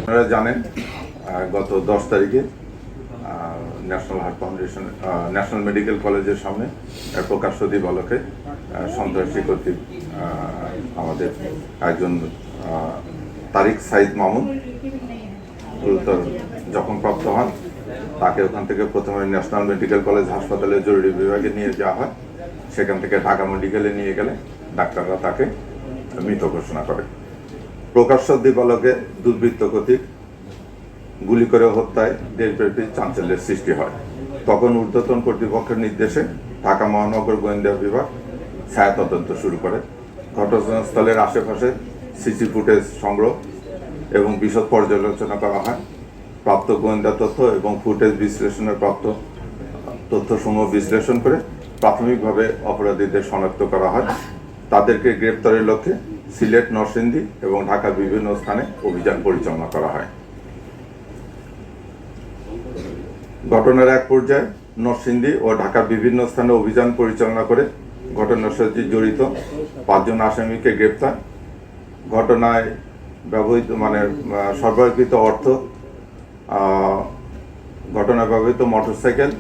আপনারা জানেন গত 10 তারিখে national heart foundation national medical কলেজের সামনে প্রকাশ্য দিবালোকে সন্ত্রাসী কর্তৃক আমাদের একজন তারিক সাইদ মামুন গুরুতর জখমপ্রাপ্ত হন। তাকে ওখান থেকে প্রথমে ন্যাশনাল মেডিকেল কলেজ হাসপাতালে জরুরি বিভাগে নিয়ে যাওয়া হয়। সেখান থেকে ঢাকা মেডিকেলে নিয়ে গেলে ডাক্তাররা তাকে মৃত ঘোষণা করে। প্রকাশ্য দিবালোকে দুর্বৃত্ত কর্তৃক গুলি করে হত্যায় দেশব্যাপী চাঞ্চল্যের সৃষ্টি হয়। তখন ঊর্ধ্বতন কর্তৃপক্ষের নির্দেশে ঢাকা মহানগর গোয়েন্দা বিভাগ ছায়া তদন্ত শুরু করে। ঘটনাস্থলের আশেপাশে সিসি ফুটেজ সংগ্রহ এবং বিশদ পর্যালোচনা করা হয়। প্রাপ্ত গোয়েন্দা তথ্য এবং ফুটেজ বিশ্লেষণের প্রাপ্ত তথ্যসমূহ বিশ্লেষণ করে প্রাথমিকভাবে অপরাধীদের শনাক্ত করা হয়। তাদেরকে গ্রেপ্তারের লক্ষ্যে সিলেট, নরসিংদী এবং ঢাকার বিভিন্ন স্থানে অভিযান পরিচালনা করা হয়। ঘটনার এক পর্যায়ে নরসিংদী ও ঢাকার বিভিন্ন স্থানে অভিযান পরিচালনা করে ঘটনার সাথে জড়িত 5 জন আসামিকে গ্রেপ্তার। ঘটনায় ব্যবহৃত সরবরাহকৃত অর্থ, ঘটনায় ব্যবহৃত মোটরসাইকেল,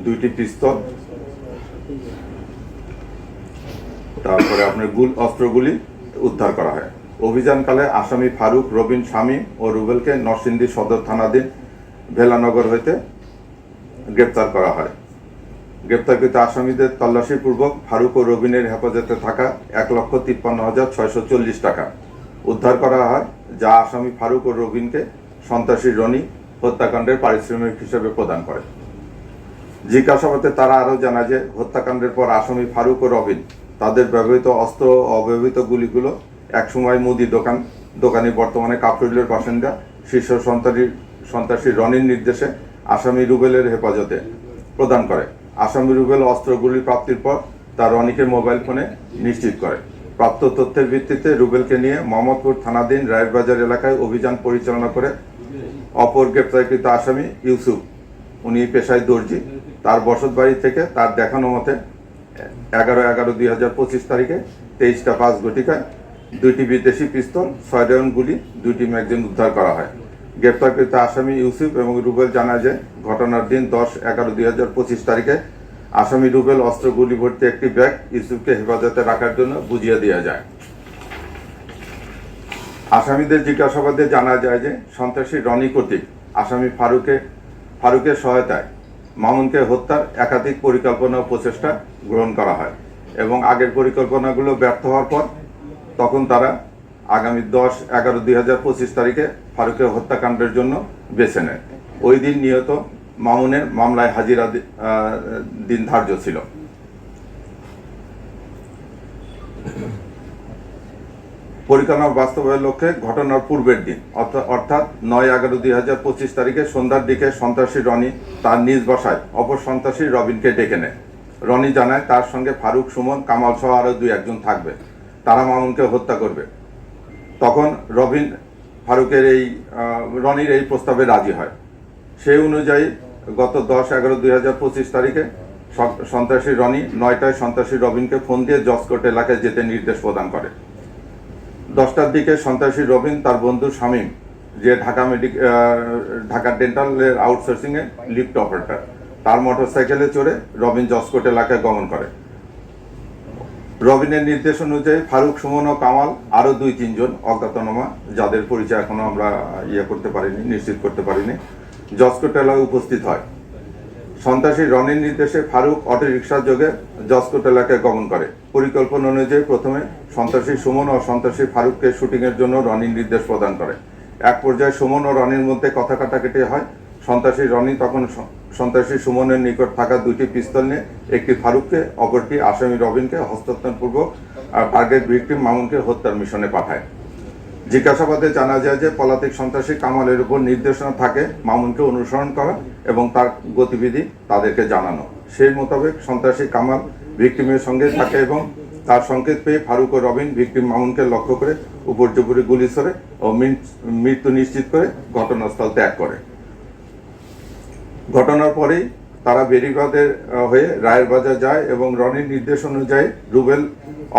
2টি পিস্তল, তারপরে আপনার অস্ত্রগুলি উদ্ধার করা হয়। অভিযানকালে আসামি ফারুক, রবিন, শামীম ও রুবেলকে নরসিংদী সদর থানাধীন ভেলানগর হইতে গ্রেপ্তার করা হয়। গ্রেপ্তারকৃত আসামিদের তল্লাশিপূর্বক ফারুক ও রবিনের হেফাজতে থাকা 1,53,640 টাকা উদ্ধার করা হয়, যা আসামি ফারুক ও রবিনকে সন্ত্রাসী রনি হত্যাকাণ্ডের পারিশ্রমিক হিসেবে প্রদান করে। জিজ্ঞাসাবাদে তারা আরও জানায় যে হত্যাকাণ্ডের পর আসামি ফারুক ও রবিন তাদের ব্যবহৃত অস্ত্র ও অব্যবহৃত গুলিগুলো একসময় মুদি দোকানি বর্তমানে কাফরুলের বাসিন্দা শীর্ষ সন্ত্রাসী রনির নির্দেশে আসামি রুবেলের হেফাজতে প্রদান করে। আসামি রুবেল অস্ত্রগুলি প্রাপ্তির পর তা রনিকে মোবাইল ফোনে নিশ্চিত করে। প্রাপ্ত তথ্যের ভিত্তিতে রুবেলকে নিয়ে মোহাম্মদপুর থানাধীন রায়েরবাজার এলাকায় অভিযান পরিচালনা করে অপর গ্রেপ্তারকৃত আসামি ইউসুফ, উনি পেশায় দর্জি, তার বসত বাড়ি থেকে তার দেখানো মতে 11/11/2025 তারিখে 23টা 5 ঘটিকায় 2টি বিদেশি পিস্তল, 6 রাউন্ড গুলি, 2টি ম্যাগাজিন উদ্ধার করা হয়। গ্রেপ্তারকৃত আসামি ইউসুফ এবং রুবেল জানা যায় ঘটনার দিন 10/11/2025 তারিখে আসামি রুবেল অস্ত্রগুলি ভর্তি একটি ব্যাগ ইউসুফকে হেফাজতে রাখার জন্য বুঝিয়ে দেওয়া যায়। আসামিদের জিজ্ঞাসাবাদে জানা যায় যে সন্ত্রাসী রনি কর্তৃক আসামি ফারুকের সহায়তায় মামুনকে হত্যার একাধিক পরিকল্পনা ও প্রচেষ্টা গ্রহণ করা হয় এবং আগের পরিকল্পনাগুলো ব্যর্থ হওয়ার পর তখন তারা আগামী 10/11/2025 তারিখে ফারুকের হত্যাকাণ্ডের জন্য বেছে নেয়। ওই দিন নিহত মামুনের মামলায় হাজিরা দিন ধার্য ছিল। পরিকল্পনা বাস্তবায়নের লক্ষ্যে ঘটনার পূর্বের দিন অর্থাৎ 9/11/2025 তারিখে সন্ধ্যার দিকে সন্ত্রাসী রনি তার নিজ বাসায় অপর সন্ত্রাসী রবিনকে ডেকে নেয়। রনি জানায় তার সঙ্গে ফারুক, সুমন, কামাল সহ আরও 2-1 থাকবে, তারা মামুনকে হত্যা করবে। তখন রবিন রনির এই প্রস্তাবে রাজি হয়। সেই অনুযায়ী গত 10/11/2025 তারিখে সন্ত্রাসী রনি 9টায় সন্ত্রাসী রবিনকে ফোন দিয়ে জজকোর্ট এলাকায় যেতে নির্দেশ প্রদান করে। 10টার দিকে সন্ত্রাসী রবিন তার বন্ধু শামীম, যে ঢাকা ডেন্টালের আউটসোর্সিংয়ে লিফট অপারেটর, তার মোটরসাইকেলে চড়ে রবিন জজকোর্ট এলাকায় গমন করে। রবিনের নির্দেশ অনুযায়ী ফারুক, সুমন ও কামাল আরও 2-3 জন অজ্ঞাতনামা, যাদের পরিচয় এখনো আমরা নিশ্চিত করতে পারিনি, জজকোর্ট এলাকায় উপস্থিত হয়। সন্ত্রাসী রনির নির্দেশে ফারুক অটোরিকশা যোগে জজকোর্ট এলাকায় গমন করে। পরিকল্পনা অনুযায়ী প্রথমে সন্ত্রাসী সুমন ও সন্ত্রাসী ফারুককে শুটিংয়ের জন্য রনির নির্দেশ প্রদান করে। এক পর্যায়ে সুমন ও রনির মধ্যে কথা কাটাকাটি হয়। সন্ত্রাসী রনি তখন সন্ত্রাসী সুমনের নিকট থাকা 2টি পিস্তল নিয়ে একটি ফারুককে, অপরটি আসামি রবিনকে হস্তান্তরপূর্বক টার্গেট ভিকটিম মামুনকে হত্যার মিশনে পাঠায়। জিজ্ঞাসাবাদে জানা যায় যে পলাতক সন্ত্রাসী কামালের উপর নির্দেশনা থাকে মামুনকে অনুসরণ করা এবং তার গতিবিধি তাদেরকে জানানো। সেই মোতাবেক সন্ত্রাসী কামাল ভিকটিমের সঙ্গে থাকে এবং তার সংকেত পেয়ে ফারুক ও রবিন ভিকটিম মামুনকে লক্ষ্য করে উপর্যুপরি গুলি ছোড়ে ও মৃত্যু নিশ্চিত করে ঘটনাস্থল ত্যাগ করে। ঘটনার পরেই তারা বেরিবাদের হয়ে রায়ের বাজার যায় এবং রনির নির্দেশ অনুযায়ী রুবেল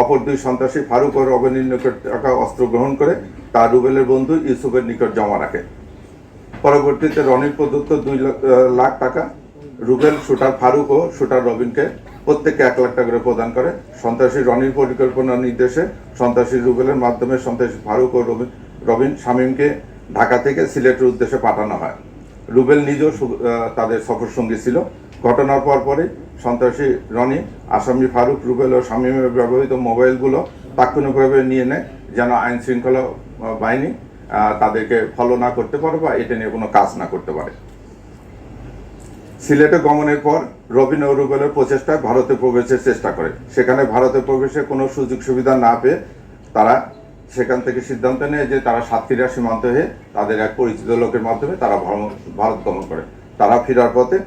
অপর দুই সন্ত্রাসী ফারুক ও রবিনের নিকট থাকা অস্ত্র গ্রহণ করে তা রুবেলের বন্ধু ইউসুফের নিকট জমা রাখে। পরবর্তীতে রনির প্রদত্ত 2 লাখ টাকা রুবেল, শুটার ফারুক ও শুটার রবিনকে প্রত্যেককে 1 লাখ টাকা করে প্রদান করে। সন্ত্রাসী রনির পরিকল্পনা নির্দেশে সন্ত্রাসী রুবেলের মাধ্যমে সন্ত্রাসী ফারুক ও রবিন শামীমকে ঢাকা থেকে সিলেটের উদ্দেশ্যে পাঠানো হয়। রুবেল নিজেও তাদের সফরসঙ্গী ছিল। ঘটনার পরপরই সন্ত্রাসী রনি আসামি ফারুক, রুবেল ও শামীমের ব্যবহৃত মোবাইলগুলো তাৎক্ষণিকভাবে নিয়ে নেয়, যেন আইন শৃঙ্খলা বাহিনী তাদেরকে ফলো না করতে পারে বা এটা নিয়ে কোনো কাজ না করতে পারে। সিলেটে গমনের পর রবিন ও রুবেলের প্রচেষ্টায় ভারতে প্রবেশের চেষ্টা করে। সেখানে ভারতে প্রবেশের কোনো সুযোগ সুবিধা না পেয়ে তারা সেখান থেকে সিদ্ধান্ত নেয় যে তারা সাতক্ষীরা সীমান্ত হয়ে তাদের এক পরিচিত লোকের মাধ্যমে তারা ভারত গমন করে। তারা ফেরার পথে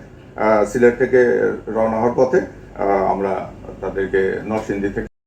সিলেট থেকে রওনা হওয়ার পথে আমরা তাদেরকে নরসিংদী থেকে